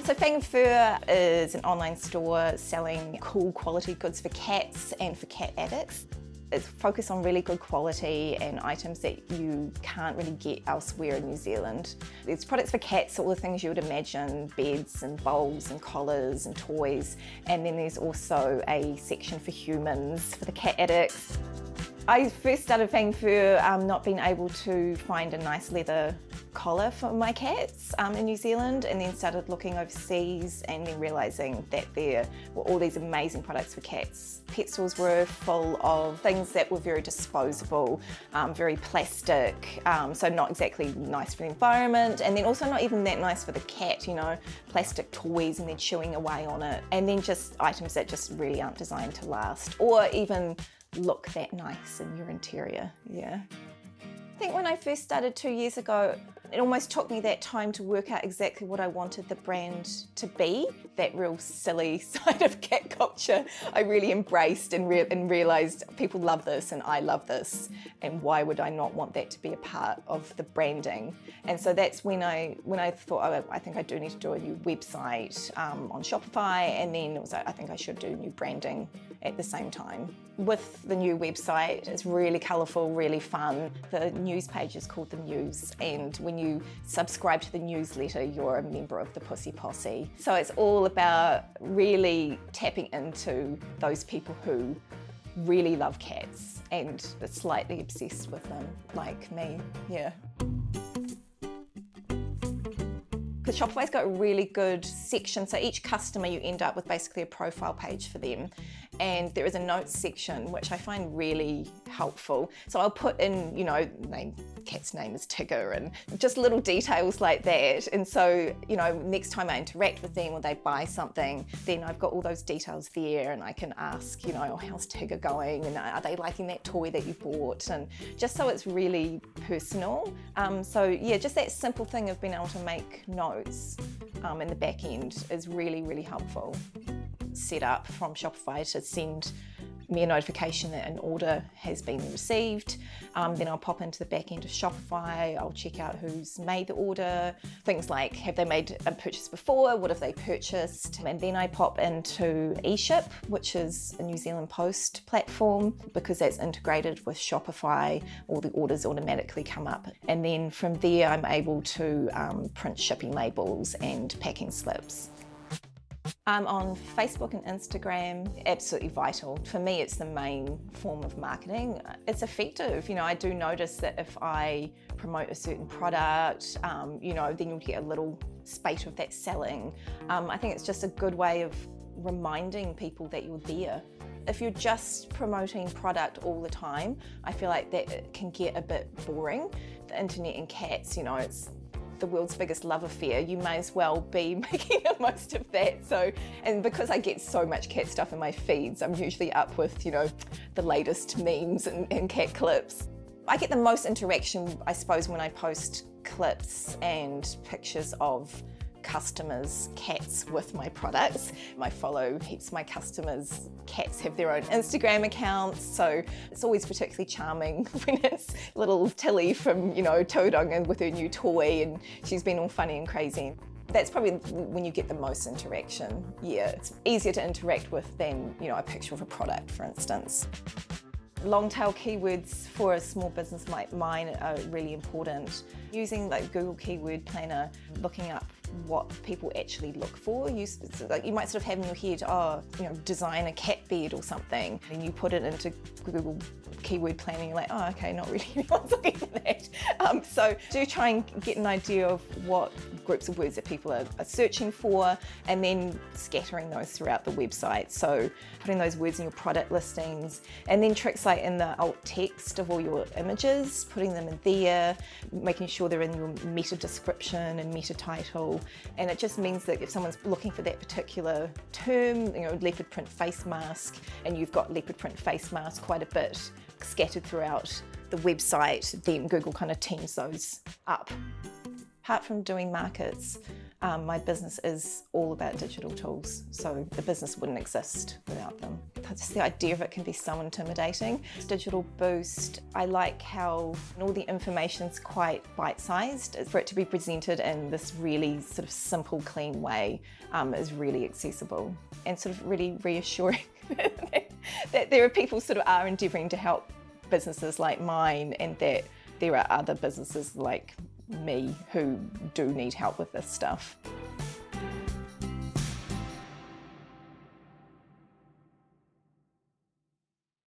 So Fang Fur is an online store selling cool quality goods for cats and for cat addicts. It's focused on really good quality and items that you can't really get elsewhere in New Zealand. It's products for cats, all the things you would imagine, beds and bowls and collars and toys. And then there's also a section for humans, for the cat addicts. I first started Fang Fur not being able to find a nice leather collar for my cats in New Zealand, and then started looking overseas and then realising that there were all these amazing products for cats. Pet stores were full of things that were very disposable, very plastic, so not exactly nice for the environment, and then also not even that nice for the cat, you know, plastic toys and they're chewing away on it, and then just items that just really aren't designed to last or even look that nice in your interior, yeah. I think when I first started 2 years ago, it almost took me that time to work out exactly what I wanted the brand to be. That real silly side of cat culture I really embraced and realised people love this and I love this, and why would I not want that to be a part of the branding? And so that's when I thought, oh, I think I do need to do a new website on Shopify, and then it was like, I think I should do new branding at the same time. With the new website, it's really colourful, really fun. The news page is called The News, and when you subscribe to the newsletter, you're a member of the Pussy Posse. So it's all about really tapping into those people who really love cats and are slightly obsessed with them, like me, yeah. Because Shopify's got a really good section, so each customer you end up with basically a profile page for them, and there is a notes section which I find really helpful. So I'll put in, you know, cat's name is Tigger, and just little details like that, and so, you know, next time I interact with them or they buy something, then I've got all those details there and I can ask, you know, oh, how's Tigger going, and are they liking that toy that you bought, and just so it's really personal. So yeah, just that simple thing of being able to make notes in the back end is really, really helpful. Set up from Shopify to send me a notification that an order has been received. Then I'll pop into the back end of Shopify, I'll check out who's made the order, things like have they made a purchase before, what have they purchased, and then I pop into eShip, which is a New Zealand Post platform. Because that's integrated with Shopify, all the orders automatically come up, and then from there I'm able to print shipping labels and packing slips. On Facebook and Instagram, absolutely vital. For me, it's the main form of marketing. It's effective. You know, I do notice that if I promote a certain product, you know, then you'll get a little spate of that selling. I think it's just a good way of reminding people that you're there. If you're just promoting product all the time, I feel like that can get a bit boring. The internet and cats, you know, it's the world's biggest love affair. You may as well be making the most of that. So, and because I get so much cat stuff in my feeds, I'm usually up with, you know, the latest memes and cat clips. I get the most interaction, I suppose, when I post clips and pictures of customers' cats with my products. I follow heaps of my customers' cats have their own Instagram accounts, so it's always particularly charming when it's little Tilly from, you know, Tauranga with her new toy and she's been all funny and crazy. That's probably when you get the most interaction. Yeah, it's easier to interact with than, you know, a picture of a product, for instance. Long tail keywords for a small business like mine are really important. Using like Google Keyword Planner, looking up what people actually look for. Like you might sort of have in your head, oh, you know, design a cat bed or something, and you put it into Google Keyword Planner and you're like, oh, okay, not really anyone's looking for that. So do try and get an idea of what groups of words that people are searching for, and then scattering those throughout the website. So putting those words in your product listings, and then tricks like in the alt text of all your images, putting them in there, making sure they're in your meta description and meta title. And it just means that if someone's looking for that particular term, you know, leopard print face mask, and you've got leopard print face mask quite a bit scattered throughout the website, then Google kind of teams those up. Apart from doing markets, My business is all about digital tools, so the business wouldn't exist without them. Just the idea of it can be so intimidating. Digital Boost, I like how all the information's quite bite-sized. For it to be presented in this really sort of simple, clean way is really accessible and sort of really reassuring that there are people sort of are endeavouring to help businesses like mine, and that there are other businesses like me who do need help with this stuff.